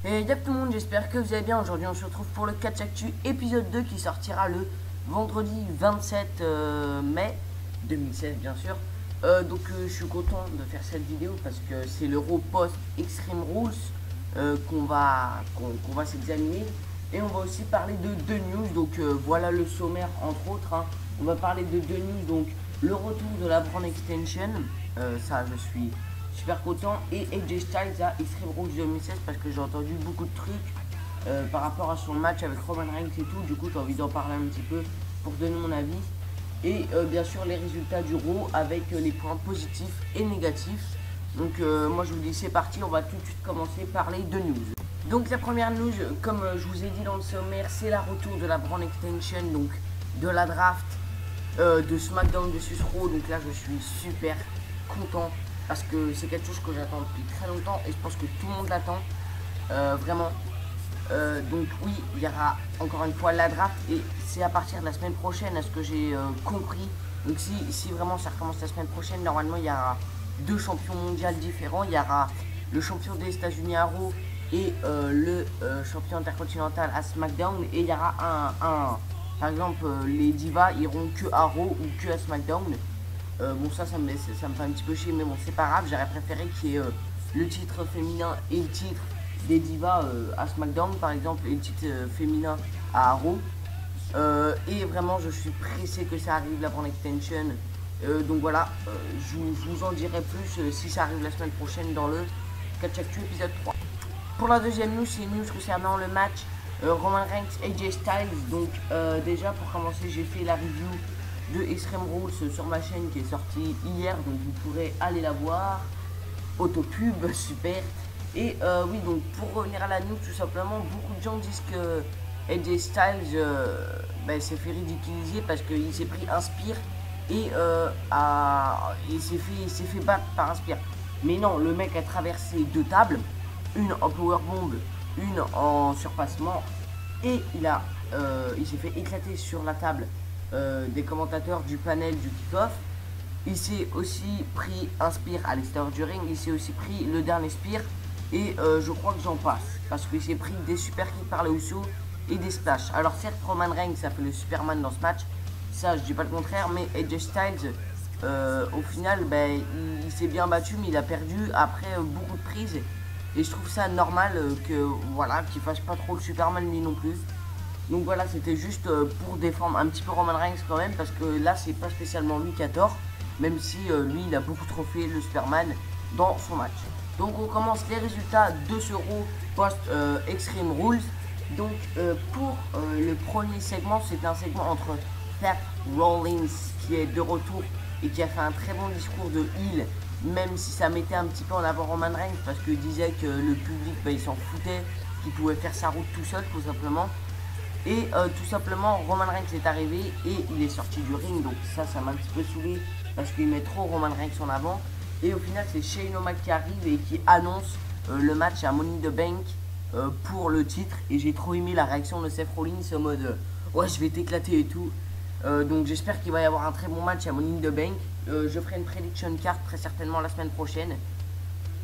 Et y'a tout le monde, j'espère que vous allez bien. Aujourd'hui on se retrouve pour le Catch Actu épisode 2 qui sortira le vendredi 27 mai 2016 bien sûr. Je suis content de faire cette vidéo parce que c'est l'Euro Post Extreme Rules qu'on va s'examiner. Et on va aussi parler de deux news, voilà le sommaire entre autres. On va parler de deux news, donc le retour de la Brand Extension, ça je suis super content, et AJ Styles à Extreme Rules 2016 parce que j'ai entendu beaucoup de trucs par rapport à son match avec Roman Reigns et tout. Du coup j'ai envie d'en parler un petit peu pour donner mon avis. Et bien sûr les résultats du Raw avec les points positifs et négatifs. Donc moi je vous dis c'est parti, on va tout de suite commencer par les deux news. Donc la première news, comme je vous ai dit dans le sommaire, c'est la retour de la Brand Extension, donc de la draft de SmackDown vs Raw. Donc là je suis super content parce que c'est quelque chose que j'attends depuis très longtemps et je pense que tout le monde l'attend vraiment. Donc oui, il y aura encore une fois la draft et c'est à partir de la semaine prochaine à ce que j'ai compris. Donc si vraiment ça recommence la semaine prochaine, normalement il y aura deux champions mondiaux différents. Il y aura le champion des États-Unis à Raw et le champion intercontinental à SmackDown. Et il y aura par exemple les divas iront que à Raw ou que à SmackDown. Bon ça me fait un petit peu chier, mais bon c'est pas grave. J'aurais préféré qu'il y ait le titre féminin et le titre des divas à SmackDown par exemple, et le titre féminin à Raw. Et vraiment je suis pressé que ça arrive, la Brand Extension. Donc voilà, je vous en dirai plus si ça arrive la semaine prochaine dans le Catch Actu épisode 3. Pour la deuxième news, c'est une news concernant le match Roman Reigns AJ Styles. Donc déjà pour commencer, j'ai fait la review de Extreme Rules sur ma chaîne qui est sortie hier, donc vous pourrez aller la voir. Autopub, super. Et oui, donc pour revenir à la news, tout simplement, beaucoup de gens disent que AJ Styles s'est fait ridiculiser parce qu'il s'est pris un spear et il s'est fait battre par un spear. Mais non, le mec a traversé deux tables, une en powerbomb, une en surpassement, et il s'est fait éclater sur la table des commentateurs du panel du kick-off. Il s'est aussi pris un spear à l'extérieur du ring, il s'est aussi pris le dernier spear, et je crois que j'en passe, parce qu'il s'est pris des super kicks par les Usos et des splash. Alors certes, Roman Reigns a fait le Superman dans ce match, ça je dis pas le contraire, mais AJ Styles au final il s'est bien battu, mais il a perdu après beaucoup de prises, et je trouve ça normal qu'il fasse pas trop le Superman lui non plus. Donc voilà, c'était juste pour défendre un petit peu Roman Reigns quand même, parce que là c'est pas spécialement lui qui a tort, même si lui il a beaucoup trop fait le Superman dans son match. Donc on commence les résultats de ce Raw post Extreme Rules. Donc pour le premier segment, c'est un segment entre Seth Rollins qui est de retour et qui a fait un très bon discours de heel, même si ça mettait un petit peu en avant Roman Reigns parce qu'il disait que le public il s'en foutait, qu'il pouvait faire sa route tout seul tout simplement. Et tout simplement Roman Reigns est arrivé et il est sorti du ring, donc ça m'a un petit peu saoulé parce qu'il met trop Roman Reigns en avant. Et au final c'est Shane O'Mac qui arrive et qui annonce le match à Money in the Bank pour le titre. Et j'ai trop aimé la réaction de Seth Rollins en mode ouais je vais t'éclater et tout. Donc j'espère qu'il va y avoir un très bon match à Money in the Bank. Je ferai une prediction card très certainement la semaine prochaine.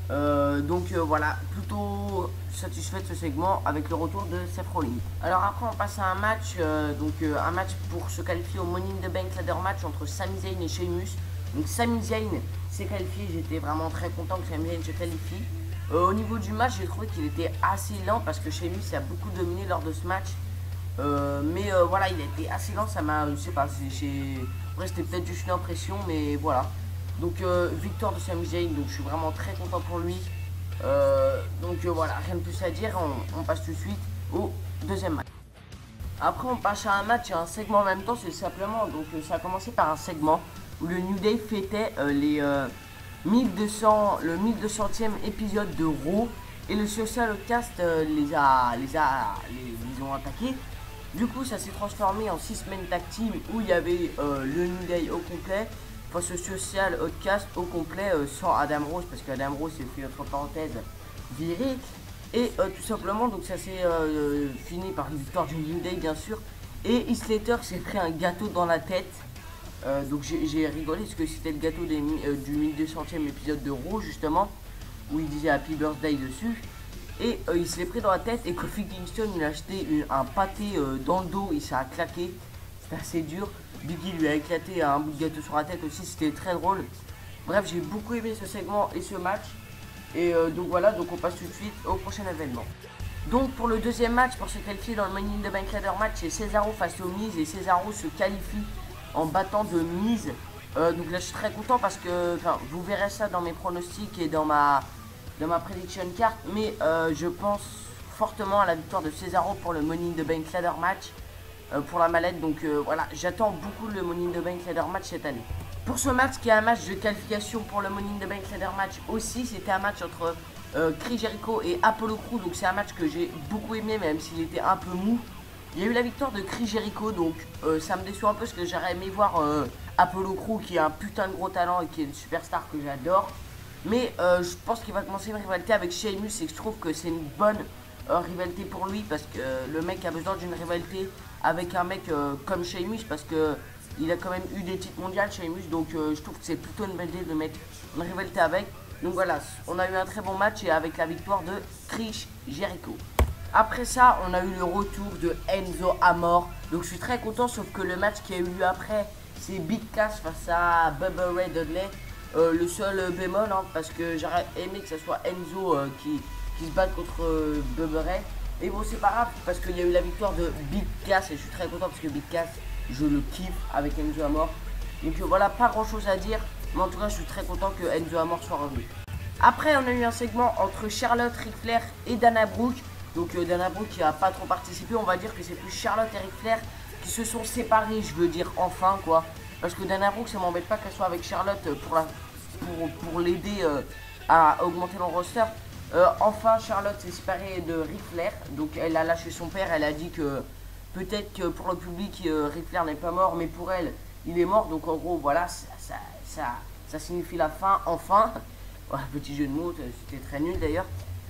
Voilà, plutôt satisfait de ce segment avec le retour de Seth Rollins. Alors après on passe à un match, un match pour se qualifier au Money in the Bank ladder match entre Sami Zayn et Sheamus. Donc Sami Zayn s'est qualifié, j'étais vraiment très content que Sami Zayn se qualifie. Au niveau du match, j'ai trouvé qu'il était assez lent parce que Sheamus a beaucoup dominé lors de ce match. Voilà, il a été assez lent, ça m'a, je sais pas, après c'était peut-être juste une impression, mais voilà. Donc victoire de Sami Zayn, donc je suis vraiment très content pour lui. Voilà, rien de plus à dire, on passe tout de suite au deuxième match. Après on passe à un match et un segment en même temps, c'est simplement, ça a commencé par un segment où le New Day fêtait le 1200e épisode de Raw, et le Social Outcast les ont attaqués. Du coup ça s'est transformé en 6 semaines tag team où il y avait le New Day au complet face au Social Outcast au complet sans Adam Rose, parce qu'Adam Rose s'est fait entre parenthèses viré. Et tout simplement donc ça s'est fini par une victoire du New Day bien sûr. Et Heath Slater s'est pris un gâteau dans la tête. Donc j'ai rigolé parce que c'était le gâteau du 1200e épisode de Raw justement, où il disait Happy Birthday dessus. Et il se l'est pris dans la tête et Kofi Kingston il a acheté un pâté dans le dos, il s'est claqué. C'était assez dur. Biggie lui a éclaté un bout de gâteau sur la tête aussi, c'était très drôle. Bref, j'ai beaucoup aimé ce segment et ce match. Et donc voilà, donc on passe tout de suite au prochain événement. Donc pour le deuxième match, pour se qualifier dans le Money in the Bank Ladder match, c'est Cesaro face au Miz et Cesaro se qualifie en battant de Miz. Donc là je suis très content parce que vous verrez ça dans mes pronostics et dans ma prediction card, mais je pense fortement à la victoire de Cesaro pour le Money in the Bank Ladder match pour la mallette. Donc voilà, j'attends beaucoup le Money in the Bank Ladder match cette année. Pour ce match qui est un match de qualification pour le Money in the Bank Ladder match aussi, c'était un match entre Chris Jericho et Apollo Crews. Donc c'est un match que j'ai beaucoup aimé même s'il était un peu mou. Il y a eu la victoire de Chris Jericho, donc ça me déçoit un peu parce que j'aurais aimé voir Apollo Crews qui est un putain de gros talent et qui est une superstar que j'adore. Mais je pense qu'il va commencer une rivalité avec Sheamus et je trouve que c'est une bonne rivalité pour lui parce que le mec a besoin d'une rivalité avec un mec comme Sheamus parce que il a quand même eu des titres mondiales Sheamus, donc je trouve que c'est plutôt une bonne idée de mettre une rivalité avec. Donc voilà, on a eu un très bon match et avec la victoire de Chris Jericho. Après ça, on a eu le retour de Enzo Amore. Donc je suis très content, sauf que le match qui a eu lieu après, c'est Big Cass face à Bubba Ray Dudley. Le seul bémol, hein, parce que j'aurais aimé que ce soit Enzo qui se batte contre Bubba Ray. Et bon, c'est pas grave, parce qu'il y a eu la victoire de Big Cass et je suis très content parce que Big Cass, je le kiffe avec Enzo Amore. Donc voilà, pas grand chose à dire, mais en tout cas, je suis très content que Enzo Amore soit revenu. Après, on a eu un segment entre Charlotte, Ric Flair et Dana Brooke. Donc Dana Brooke qui a pas trop participé, on va dire que c'est plus Charlotte et Ric Flair qui se sont séparés, je veux dire enfin quoi. Parce que Dana Brooke, ça m'embête pas qu'elle soit avec Charlotte pour l'aider à augmenter le roster. Enfin, Charlotte s'est séparée de Ric Flair, donc elle a lâché son père, elle a dit que peut-être que pour le public, Ric Flair n'est pas mort, mais pour elle, il est mort. Donc en gros, voilà, ça signifie la fin, enfin. Ouais, petit jeu de mots, c'était très nul d'ailleurs.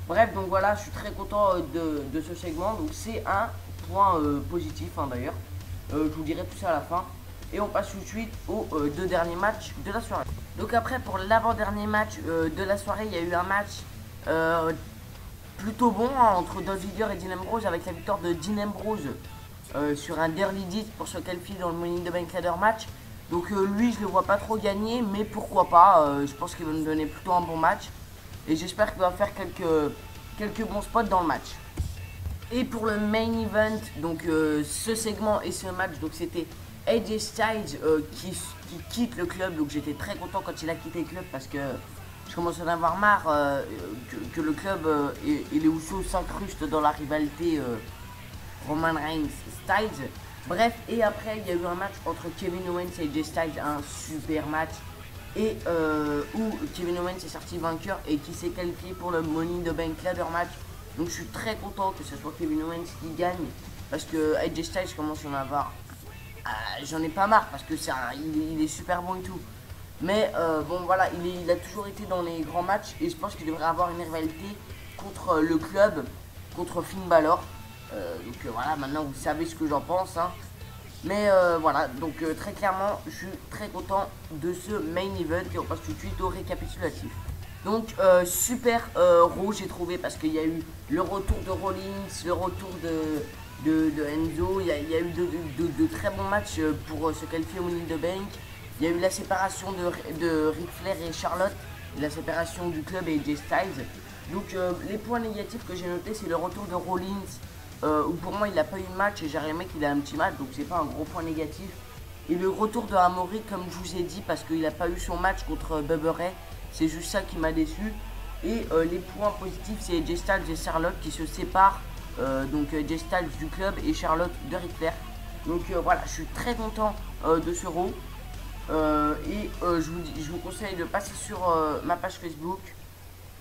Bref, donc voilà, je suis très content de ce segment. Donc c'est un point positif hein, d'ailleurs. Je vous dirai tout ça à la fin. Et on passe tout de suite aux deux derniers matchs de la soirée. Donc après, pour l'avant-dernier match de la soirée, il y a eu un match plutôt bon hein, entre Dolph Ziggler et Dean Ambrose, avec la victoire de Dean Ambrose sur un Dirty Deeds pour se qualifier dans le Money in the Bank Ladder match. Donc lui, je le vois pas trop gagner, mais pourquoi pas. Je pense qu'il va nous donner plutôt un bon match. Et j'espère qu'il va faire quelques bons spots dans le match. Et pour le main event, donc ce segment et ce match, donc c'était AJ Styles qui quitte le club. Donc j'étais très content quand il a quitté le club parce que je commence à en avoir marre que le club et les Usos s'incrustent dans la rivalité Roman Reigns-Styles. Bref, et après il y a eu un match entre Kevin Owens et AJ Styles, un super match. Et où Kevin Owens est sorti vainqueur et qui s'est qualifié pour le Money in the Bank Ladder match. Donc je suis très content que ce soit Kevin Owens qui gagne parce que AJ Styles commence à en avoir. J'en ai pas marre parce que il est super bon et tout. Mais bon voilà, il a toujours été dans les grands matchs et je pense qu'il devrait avoir une rivalité contre le club, contre Finn Balor. Donc voilà, maintenant vous savez ce que j'en pense. Hein. Mais voilà, donc très clairement, je suis très content de ce main event et on passe tout de suite au récapitulatif. Donc super Raw j'ai trouvé parce qu'il y a eu le retour de Rollins, le retour de Enzo, il y a eu de très bons matchs pour se qualifier au Money in the Bank. Il y a eu la séparation de Ric Flair et Charlotte, et la séparation du club et AJ Styles. Donc les points négatifs que j'ai notés, c'est le retour de Rollins, où pour moi il n'a pas eu de match et j'aurais aimé qu'il ait un petit match, donc c'est pas un gros point négatif. Et le retour de Amore, comme je vous ai dit, parce qu'il n'a pas eu son match contre Bubba Ray, c'est juste ça qui m'a déçu. Et les points positifs, c'est AJ Styles et Charlotte qui se séparent, donc AJ Styles du club et Charlotte de Ric Flair. Donc voilà, je suis très content de ce Raw. Je vous conseille de passer sur ma page Facebook,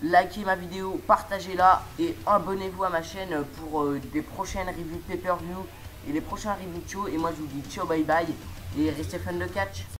likez ma vidéo, partagez-la et abonnez-vous à ma chaîne pour des prochaines reviews pay-per-view et les prochains reviews de show. Et moi je vous dis ciao bye bye et restez fans de catch.